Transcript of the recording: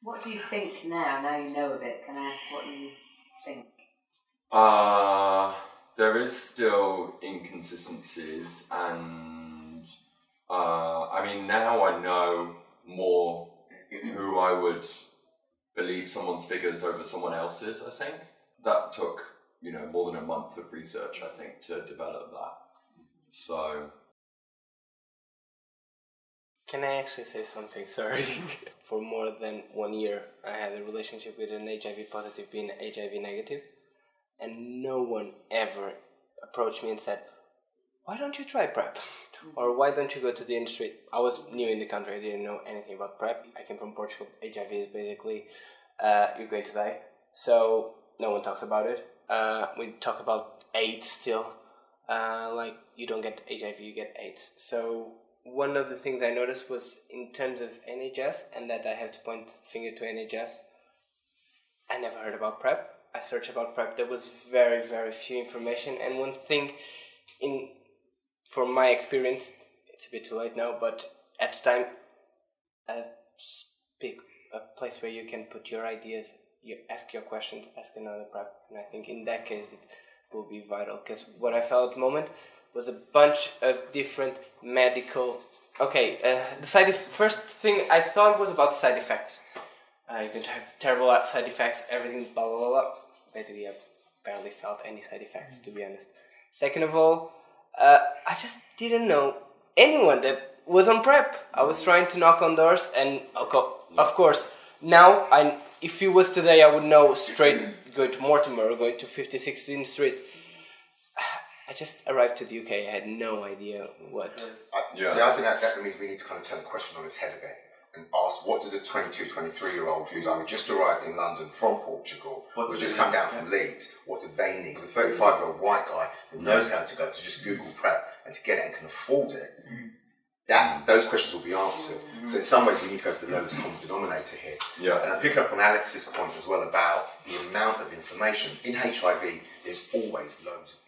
What do you think now you know of it? Can I ask what you think? There is still inconsistencies, and I mean, now I know more who I would believe someone's figures over someone else's. I think that took more than a month of research, I think, to develop that. So can I actually say something? Sorry. For more than 1 year, I had a relationship with an HIV positive being HIV negative, and no one ever approached me and said, why don't you try PrEP? Or why don't you go to the industry? I was new in the country, I didn't know anything about PrEP. I came from Portugal. HIV is basically, you're going to die. So no one talks about it. We talk about AIDS still. Like, you don't get HIV, you get AIDS. So one of the things I noticed was in terms of NHS, and that I have to point the finger to NHS, I never heard about PrEP. I searched about PrEP. There was very, very few information. And one thing, from my experience, it's a bit too late now, but at the time, a place where you can put your ideas, you ask your questions, ask another PrEP. And I think in that case, it will be vital. Because what I felt at the moment was a bunch of different medical... Okay, the first thing I thought was about side effects. You can have terrible side effects, everything, blah, blah, blah, blah. Basically, I barely felt any side effects, to be honest. Second of all, I just didn't know anyone that was on PrEP. I was trying to knock on doors, and of course, now, if it was today, I would know straight going to Mortimer or going to 56th Street. I just arrived to the UK. I had no idea what. See, I think that means we need to kind of turn the question on its head a bit and ask, what does a 22, 23-year-old who's only just arrived in London from Portugal, who's just come down from Leeds, what do they need? A 35-year-old white guy that knows how to go to just Google PrEP and to get it and can afford it, those questions will be answered. So in some ways we need to go for the lowest common denominator here. Yeah. And I pick up on Alex's point as well about the amount of information. In HIV, there's always loads of